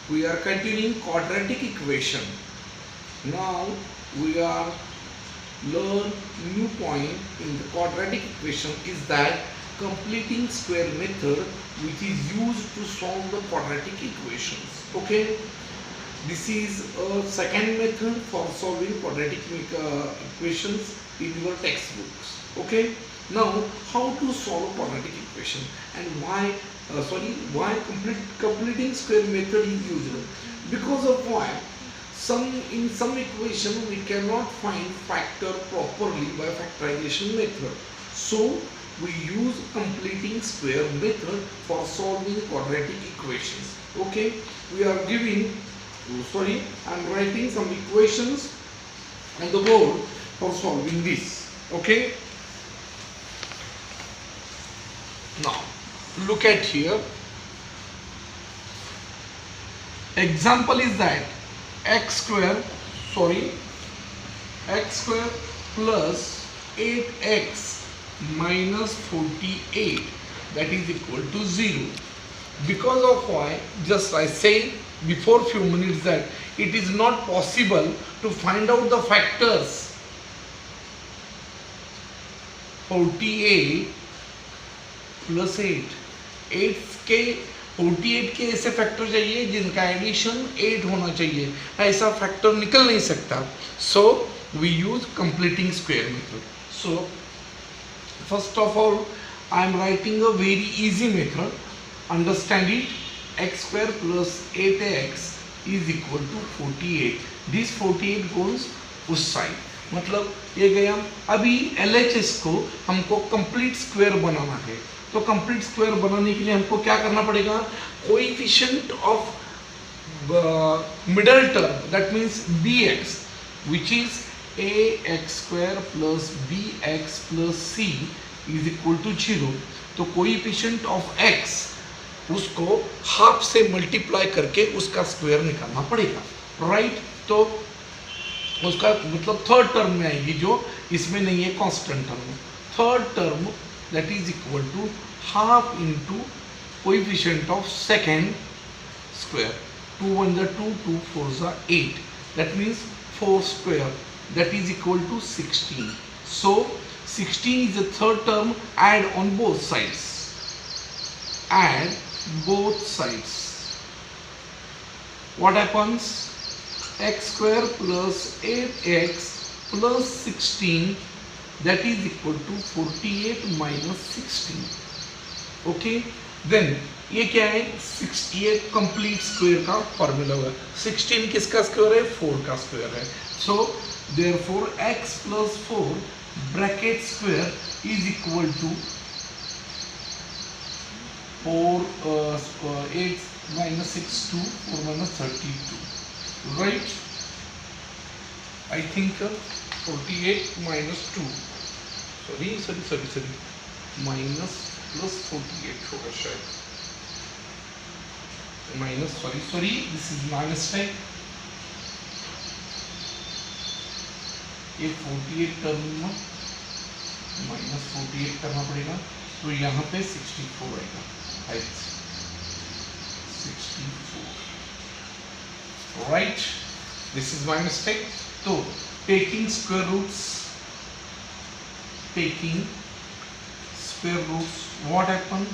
we are continuing quadratic equation. Now we are learn new point in the quadratic equation is that completing square method which is used to solve the quadratic equations. Okay, this is a second method for solving quadratic equations in your textbooks. Okay, now how to solve quadratic equation and why completing square method is used? Because of why? In some equation we cannot find factor properly by factorization method. So we use completing square method for solving quadratic equations. Okay, we are giving, I am writing some equations on the board for solving this. Okay, now look at here. Example is that x square plus 8x minus 48, that is equal to 0. Because of why, just I said before few minutes that it is not possible to find out the factors 48 plus 8 48 के ऐसे factor चाहिए जिनका addition 8 होना चाहिए, ऐसा factor निकल नहीं सकता. So we use completing square method. So first of all I am writing a very easy method. Understand it. x square plus 8x is equal to 48. This 48 goes उस side, मतलब ये गया. अभी LHS को हमको कंप्लीट स्क्वायर बनाना है. तो complete square बनाने के लिए हमको क्या करना पड़ेगा? Coefficient of middle term, that means bx, which is ax square plus bx plus c is equal to 0. तो कोएफिशिएंट ऑफ x उसको हाफ से मल्टीप्लाई करके उसका स्क्वायर निकालना पड़ेगा. राइट. तो उसका मतलब थर्ड टर्म में आएगी जो इसमें नहीं है, constant term. Third term that is equal to half into coefficient of second square. 2 1 are 2, 2 4 are 8. That means 4 square, that is equal to 16. So 16 is the third term. Add on both sides. Add both sides. What happens? X square plus 8x plus 16, that is equal to 48 minus 16. Okay, then ये क्या है? 68 complete square का formula है. 16 किसका square है? 4 का square है. सो therefore x plus 4 bracket square is equal to 8 minus 6 2 4 minus 32. Right. I think 48 minus 2, sorry, minus plus 48 होगा शायद. Minus, sorry, this is my mistake. ये 48 टर्म में minus 48 करना पड़ेगा, तो यहाँ पे 64 आएगा. Right. 64. Right. This is my mistake. तो taking square roots, what happened?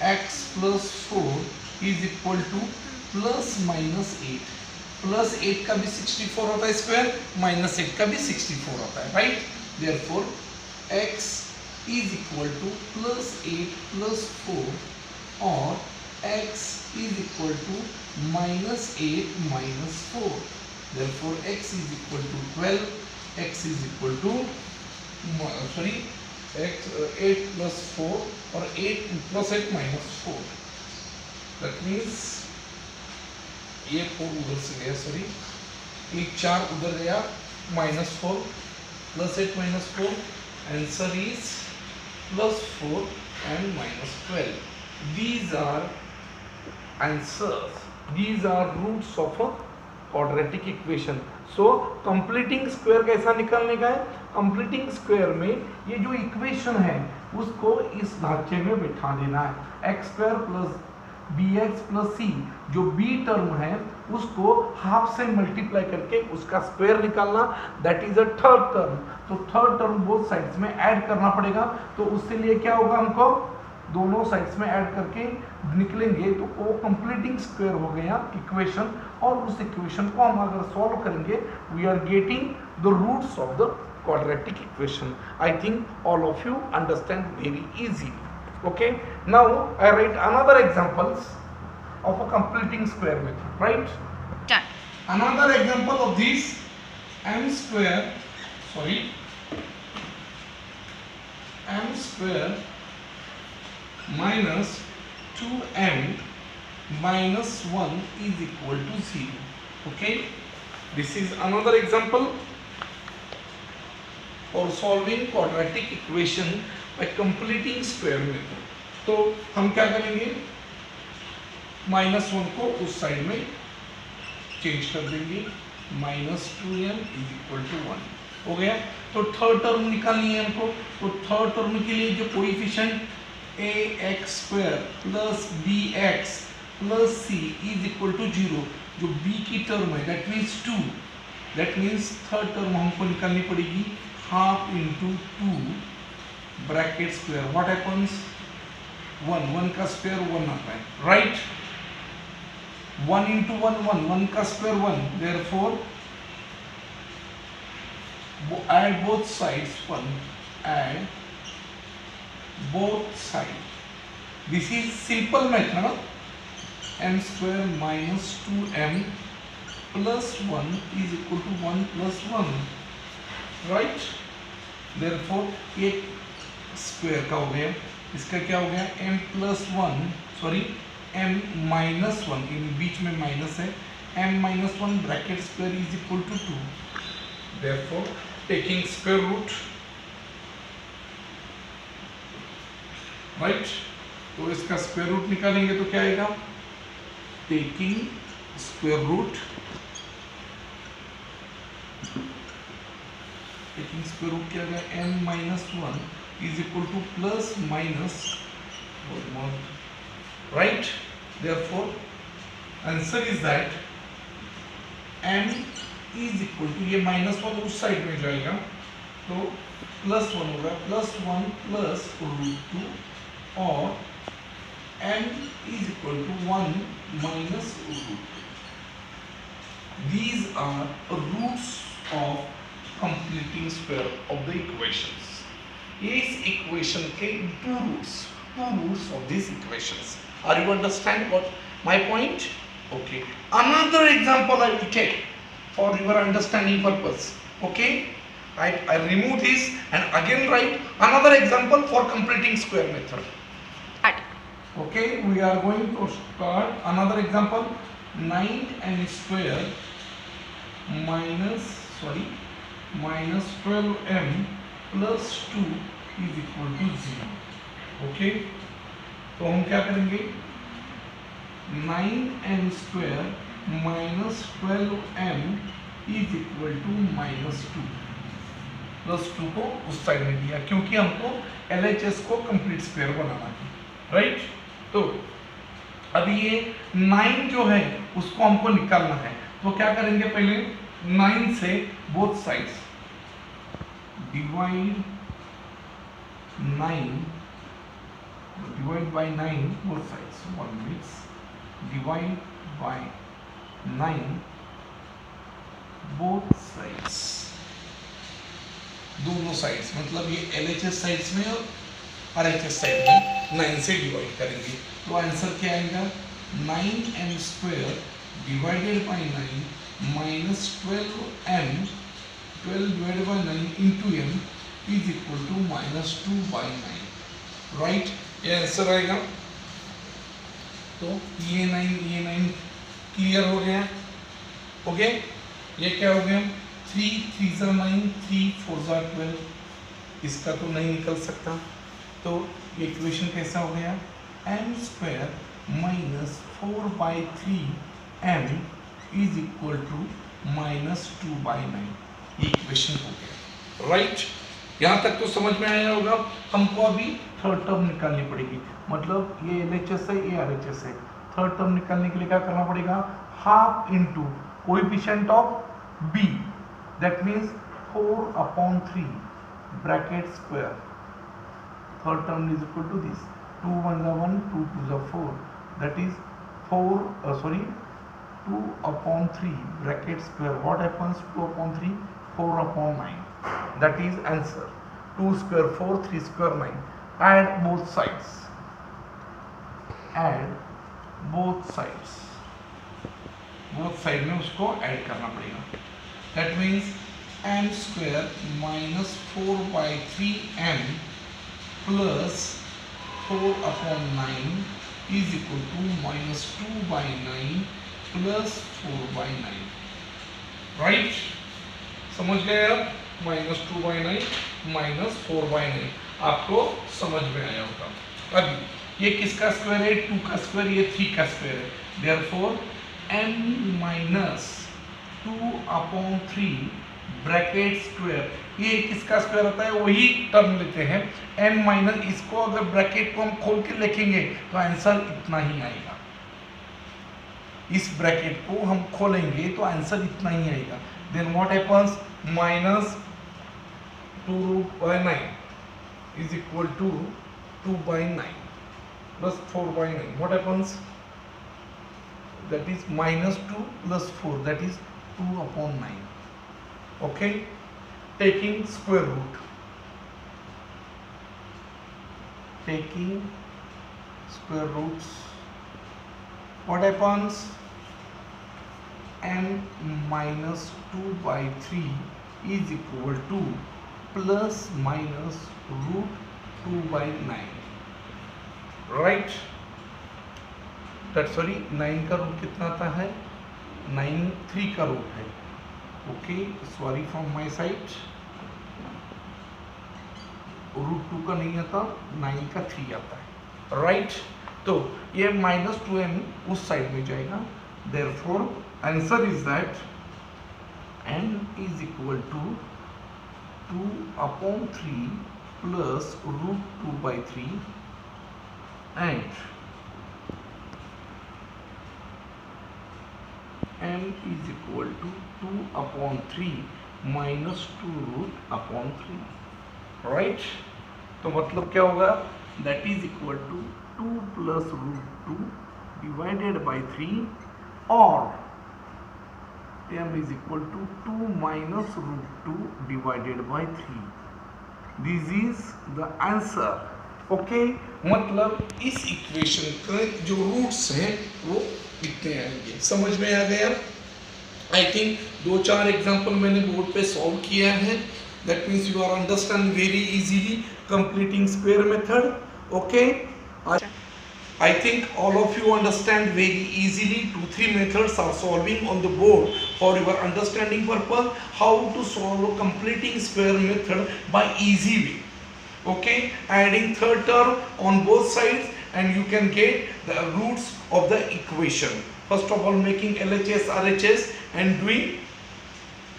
X plus 4 is equal to plus minus 8. Plus 8 का भी 64 होता है स्क्वायर, माइनस 8 का भी 64 होता है. Right. Therefore x is equal to plus 8 plus 4 और x is equal to minus 8 minus 4. Therefore x is equal to 12. X is equal to x 8 plus 4 और 8 plus 8 minus 4. That means ये 4 उधर से गया, एक 4 उधर गया, minus 4 plus 8 minus 4. Answer is plus 4 and minus 12. These are answers. These are roots of a quadratic equation. So completing square कैसा निकालने का है? completing square में ये जो equation है उसको इस ढांचे में बिठा देना है. x square plus bx plus C, जो b टर्म है उसको हाफ से मल्टीप्लाई करके उसका स्क्वायर निकालना, that is a third term. तो थर्ड टर्म बोथ साइड्स में ऐड करना पड़ेगा। तो उसके लिए क्या होगा, हमको दोनों साइड्स में ऐड करके निकलेंगे तो वो कंप्लीटिंग स्क्वायर हो गया इक्वेशन। और उस इक्वेशन को हम अगर सॉल्व करेंगे, we are getting the roots of the quadratic equation. I think all of you understand very easily. Okay, now I write another examples of a completing square method, right? Done. Another example of this, m square minus 2m minus 1 is equal to 0. Okay, this is another example और solving quadratic equation by completing square method. तो हम क्या करेंगे, -1 को उस side में change कर देंगे, -2m इज इक्वल टू 1 हो गया। तो थर्ड टर्म निकालनी है हमको। तो थर्ड टर्म के लिए जो coefficient ax² plus bx plus c is equal to 0, जो b की टर्म है that means 2, that means third term हमको निकालनी पड़ेगी half into 2 bracket square. What happens? 1 का स्क्वायर 1 आता है, right? 1 into 1 का square 1. Therefore add both sides 1. Add both sides. This is simple method. m square minus 2m plus 1 is equal to 1 plus 1. Right, therefore ये square का हो गया, इसका क्या हो गया, m plus 1 sorry m minus 1, इन बीच में माइनस है, m minus 1 bracket square is equal to 2, therefore taking square root, right, तो इसका स्क्वायर रूट निकालेंगे तो क्या आएगा, taking square root, taking square root क्या गया, m minus 1 is equal to plus minus, right, therefore answer is that m is equal to, ये -1 उस साइड में जाएगा तो +1 होगा, +1 प्लस √2 और m is equal to 1 minus √2. These are roots of completing square of the equations. इस equation के two roots of these equations. Are you understand what my point? Okay. Another example I will take for your understanding purpose. Okay. I remove this and again write another example for completing square method. Okay. We are going to start another example. 9m square minus 12m plus 2 is equal to 0. Okay, तो हम क्या करेंगे, 9m square minus 12m is equal to -2, plus 2 को उस side में दिया क्योंकि हमको LHS को कंप्लीट स्क्वायर बनाना है, राइट। तो अभी ये 9 जो है उसको हमको निकालना है, तो क्या करेंगे, पहले 9 से both sides divide by 9 both sides, 1 means divide by 9 both sides, दोनों साइड्स, मतलब ये LHS साइड्स में और RHS साइड में 9 से डिवाइड करेंगे, तो आंसर क्या आएगा, 9m square divided by 9 minus 12m 12 divided by 9 into m is equal to -2 by 9, right, ये आंसर आएगा। तो ये 9 क्लियर हो गया, ओके। ये क्या हो गया, 3 3 9, 3 4 12, इसका तो नहीं निकल सकता, तो ये इक्वेशन कैसा हो गया, m square minus 4 by 3m is equal to -2 by 9, ये इक्वेशन हो गया, राइट। यहाँ तक तो समझ में आया होगा। हमको अभी थर्ड टर्म निकालनी पड़ेगी, मतलब ये LHS है, ये RHS है, थर्ड टर्म निकालने के लिए क्या करना पड़ेगा, half into coefficient of b, that means 4/3 bracket square, third term is equal to this 2 1 1 2 2 4, that is 2/3 bracket square. What happens 2/3? 4/9. That is answer. 2 square 4, 3 square 9. Add both sides. Add both sides. Both side में उसको add करना पड़ेगा. That means m square minus 4/3m plus 4/9 is equal to minus 2/9 plus 4/9, right? समझ गए आप? minus 2/9 minus 4/9 आपको समझ में आया होगा। अब ये किसका स्क्वायर है? 2 का स्क्वायर, ये 3 का स्क्वायर है, therefore m minus 2/3 bracket square, ये किसका स्क्वायर होता है? वही टर्म लेते हैं m माइनस, इसको अगर ब्रैकेट को हम खोल के लिखेंगे तो आंसर इतना ही आएगा। इस ब्रैकेट को हम खोलेंगे तो आंसर इतना ही आएगा। Then what happens, minus 2/9 is equal to 2/9 plus 4/9, what happens, that is minus 2 plus 4, that is 2/9. Okay, taking square root, taking square roots, what happens, m minus 2/3 is equal to plus minus root 2/9, right? that sorry 9 का root कितना आता है? 9 3 का root है। Okay, sorry from my side, root 2 का नहीं आता, 9 का 3 आता है, राइट? तो ये minus 2m उस साइड में जाएगा, therefore answer is that m is equal to 2/3 plus root 2/3 and m is equal to 2/3 minus 2 root upon 3, right? तो मतलब क्या होगा, that is equal to 2 plus root 2 divided by 3 or m is equal to 2 minus root 2 divided by 3. This is the answer. Okay, मतलब इस equation के जो roots हैं वो कितने आएंगे, समझ में आ गया? आई थिंक 2-4 एग्जांपल मैंने बोर्ड पे सॉल्व किया है, that means you are understand very easily completing square method. Okay, I think all of you understand very easily 2-3 methods are solving on the board for your understanding purpose, how to solve a completing square method by easy way. Okay, adding third term on both sides and you can get the roots of the equation. First of all making LHS RHS and doing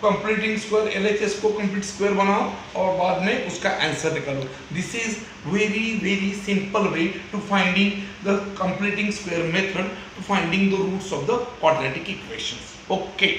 completing square, LHS को complete square बनाओ और बाद में उसका answer निकालो। This is very simple way to finding the completing square method, to finding the roots of the quadratic equations. Okay.